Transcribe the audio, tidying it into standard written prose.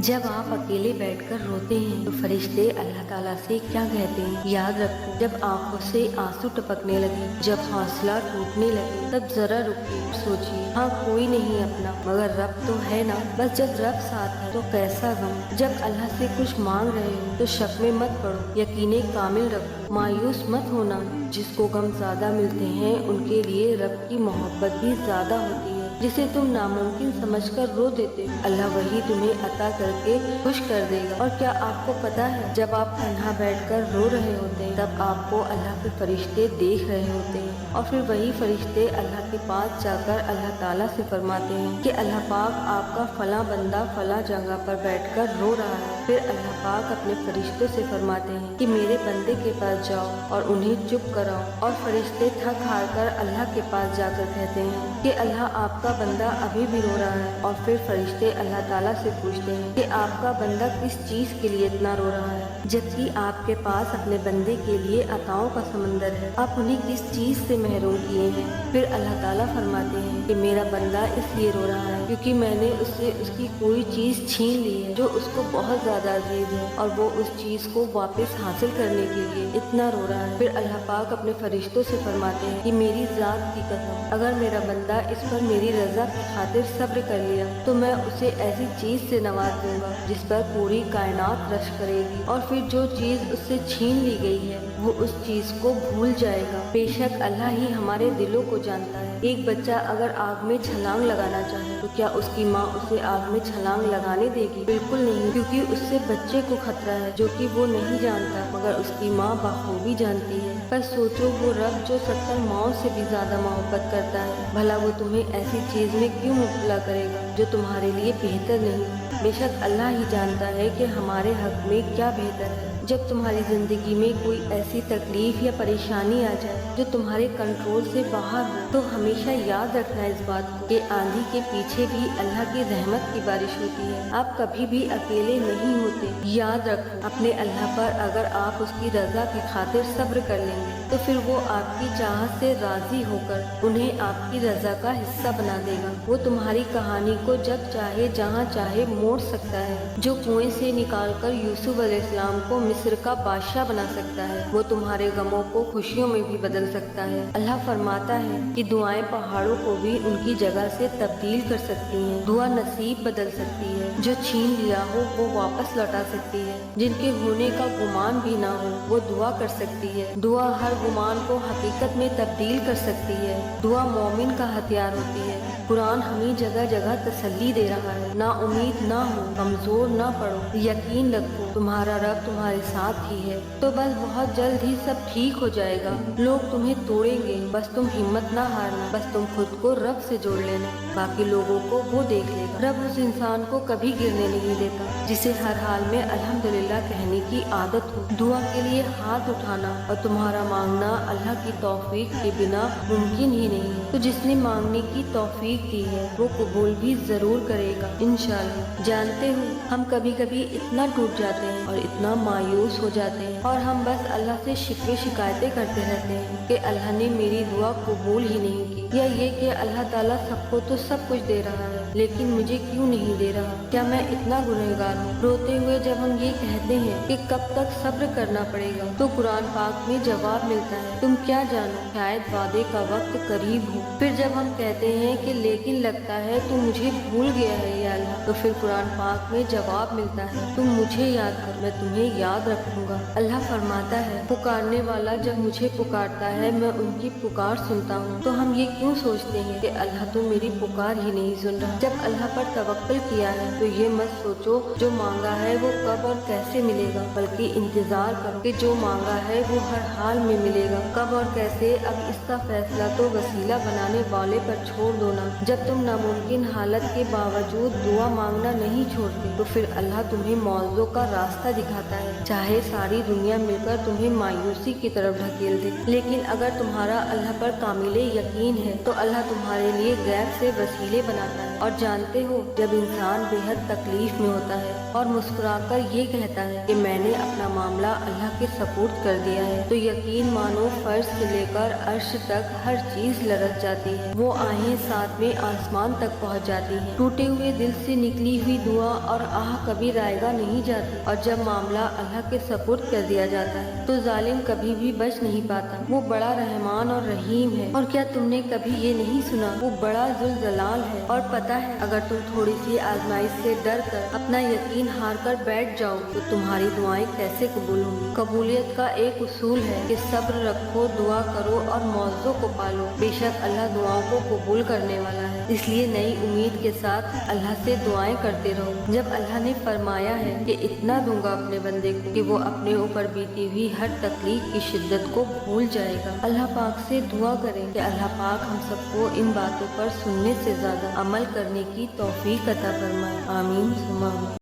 जब आप अकेले बैठकर रोते हैं तो फरिश्ते अल्लाह ताला से क्या कहते हैं? याद रखो, जब आंखों से आंसू टपकने लगे, जब हौसला टूटने लगे, तब जरा रुकिए, सोचिए। हाँ, कोई नहीं अपना मगर रब तो है ना। बस जब रब साथ है तो कैसा गम। जब अल्लाह से कुछ मांग रहे हो तो शक में मत पड़ो, यकीने कामिल रखो, मायूस मत होना। जिसको गम ज्यादा मिलते हैं उनके लिए रब की मोहब्बत भी ज्यादा होती है। जिसे तुम नामुमकिन समझकर रो देते हो, अल्लाह वही तुम्हें अता करके खुश कर देगा। और क्या आपको पता है, जब आप तन्हा बैठकर रो रहे होते हैं तब आपको अल्लाह के फरिश्ते देख रहे होते हैं, और फिर वही फरिश्ते अल्लाह के पास जाकर अल्लाह ताला से फरमाते हैं कि अल्लाह पाक, आपका फला बंदा फला जगह पर बैठकर रो रहा है। फिर अल्लाह पाक अपने फरिश्तों से फरमाते हैं कि मेरे बंदे के पास जाओ और उन्हें चुप कराओ। और फरिश्ते थक हार कर अल्लाह के पास जाकर कहते हैं कि अल्लाह, आपका बंदा अभी भी रो रहा है। और फिर फरिश्ते अल्लाह ताला से पूछते हैं कि आपका बंदा किस चीज के लिए इतना रो रहा है, जबकि आपके पास अपने बंदे के लिए अताओं का समंदर है। आप उन्हें किस चीज से महरूम किए हैं? फिर अल्लाह ताला फरमाते हैं कि मेरा बंदा इसलिए रो रहा है क्योंकि मैंने उससे उसकी कोई चीज छीन ली है जो उसको बहुत ज्यादा अजीज है, और वो उस चीज को वापस हासिल करने के लिए इतना रो रहा है। फिर अल्लाह पाक अपने फरिश्तों से फरमाते हैं कि मेरी जात की कसम, अगर मेरा बंदा इस पर मेरी रजा की खातिर सब्र कर लिया तो मैं उसे ऐसी चीज से नवाज दूंगा जिस पर पूरी कायनात रश करेगी, और फिर जो चीज उससे छीन ली गई है वो उस चीज को भूल जाएगा। बेशक अल्लाह ही हमारे दिलों को जानता है। एक बच्चा अगर आग में छलांग लगाना चाहे तो क्या उसकी माँ उसे आग में छलांग लगाने देगी? बिल्कुल नहीं, क्योंकि उससे बच्चे को खतरा है जो कि वो नहीं जानता, मगर उसकी माँ बखूबी जानती है। पर सोचो, वो रब जो 70 माओं से भी ज्यादा मोहब्बत करता है, भला वो तुम्हें ऐसी चीज में क्यों मुब्तला करेगा जो तुम्हारे लिए बेहतर नहीं? बेशक अल्लाह ही जानता है कि हमारे हक में क्या बेहतर है। जब तुम्हारी जिंदगी में कोई ऐसी तकलीफ या परेशानी आ जाए जो तुम्हारे कंट्रोल से बाहर हो, तो हमेशा याद रखना इस बात को कि आंधी के पीछे भी अल्लाह की रहमत की बारिश होती है। आप कभी भी अकेले नहीं होते। याद रखो, अपने अल्लाह पर अगर आप उसकी रजा की खातिर सब्र कर लेंगे तो फिर वो आपकी चाहत से राजी होकर उन्हें आपकी रजा का हिस्सा बना देगा। वो तुम्हारी कहानी को जब चाहे जहाँ चाहे मोड़ सकता है। जो कुएं से निकालकर यूसुफ अलैहिस्सलाम को मिस्र का बादशाह बना सकता है, वो तुम्हारे गमों को खुशियों में भी बदल सकता है। अल्लाह फरमाता है कि दुआएं पहाड़ों को भी उनकी जगह से तब्दील कर सकती हैं। दुआ नसीब बदल सकती है, जो छीन लिया हो वो वापस लौटा सकती है। जिनके होने का गुमान भी ना हो वो दुआ कर सकती है। दुआ हर गुमान को हकीकत में तब्दील कर सकती है। दुआ मोमिन का हथियार होती है। कुरान हमें जगह जगह तसल्ली दे रहा है, ना उम्मीद ना हो, कमजोर ना पड़ो, यकीन रखो तुम्हारा रब तुम्हारे साथ ही है। तो बस बहुत जल्द ही सब ठीक हो जाएगा। लोग तुम्हें तोड़ेंगे, बस तुम हिम्मत ना हारना, बस तुम खुद को रब से जोड़ लेना, बाकी लोगों को वो देख लेगा। रब उस इंसान को कभी गिरने नहीं देता जिसे हर हाल में अल्हम्दुलिल्लाह कहने की आदत हो। दुआ के लिए हाथ उठाना और तुम्हारा मांगना अल्लाह की तौफीक के बिना मुमकिन ही नहीं है। तो जिसने मांगने की तौफीक दी है वो कबूल भी जरूर करेगा इंशाअल्लाह। जानते हो, हम कभी कभी इतना टूट जाते हैं और इतना मायूस हो जाते हैं और हम बस अल्लाह से शिकवे शिकायतें करते रहते हैं कि अल्लाह ने मेरी दुआ कबूल ही नहीं की, या ये कि अल्लाह ताला सबको तो सब कुछ दे रहा है लेकिन मुझे क्यों नहीं दे रहा? क्या मैं इतना गुनहगार हूँ? रोते हुए जब हम ये कहते हैं कि कब तक सब्र करना पड़ेगा, तो कुरान पाक में जवाब मिलता है, तुम क्या जानो, शायद वादे का वक्त करीब हो। फिर जब हम कहते हैं कि लेकिन लगता है तू मुझे भूल गया है या अल्लाह, तो फिर कुरान पाक में जवाब मिलता है, तुम मुझे याद कर, मैं तुम्हें याद रखूंगा। अल्लाह फरमाता है, पुकारने वाला जब मुझे पुकारता है मैं उनकी पुकार सुनता हूँ। तो हम ये क्यों सोचते हैं कि अल्लाह तो मेरी पुकार ही नहीं सुन रहा? जब अल्लाह पर तवक्कुल किया है तो ये मत सोचो जो मांगा है वो कब और कैसे मिलेगा, बल्कि इंतजार करो कि जो मांगा है वो हर हाल में मिलेगा। कब और कैसे, अब इसका फैसला तो वसीला बनाने वाले पर छोड़ दो ना। जब तुम नामुमकिन हालत के बावजूद दुआ मांगना नहीं छोड़ते तो फिर अल्लाह तुम्हें मौजों का रास्ता दिखाता है, चाहे सारी दुनिया मिलकर तुम्हें मायूसी की तरफ ढकेल दे। लेकिन अगर तुम्हारा अल्लाह पर कामिले यकीन है तो अल्लाह तुम्हारे लिए गैर से वसीले बनाता है। اور جانتے ہو جب انسان بےحد تکلیف میں ہوتا ہے اور مسکرا کر یہ کہتا ہے کہ میں نے اپنا معاملہ اللہ کے سپرد کر دیا ہے، تو یقین مانو فرش سے لے کر عرش تک ہر چیز لرز جاتی ہے، وہ آہیں ساتویں آسمان تک پہنچ جاتی ہیں۔ ٹوٹے ہوئے دل سے نکلی ہوئی دعا اور آہ کبھی رائگاں نہیں جاتی، اور جب معاملہ اللہ کے سپرد کر دیا جاتا ہے تو ظالم کبھی بھی بچ نہیں پاتا۔ وہ بڑا رحمان اور رحیم ہے، اور کیا تم نے کبھی یہ نہیں سنا وہ بڑا ذوالجلال ہے؟ اور پتہ ہے اگر تم تھوڑی سی آزمائش سے ڈر کر اپنا یقین ہار کر بیٹھ جاؤ تو تمہاری دعائیں کیسے قبول ہوں گی؟ قبولیت کا ایک اصول ہے کہ صبر رکھو، دعا کرو اور معاوضوں کو پالو، بے شک اللہ دعاؤں کو قبول کرنے والا ہے۔ اس لیے نئی امید کے ساتھ اللہ سے دعائیں کرتے رہو۔ جب اللہ نے فرمایا ہے کہ اتنا دوں گا اپنے بندے کو کہ وہ اپنے اوپر بیتی ہوئی ہر تکلیف کی شدت کو بھول جائے گا، اللہ پاک سے دعا کریں کہ اللہ پاک ہم سب کو ان باتوں پر سننے سے زیادہ عمل کرنے کی توفیق عطا فرمائے۔ آمین ثم آمین۔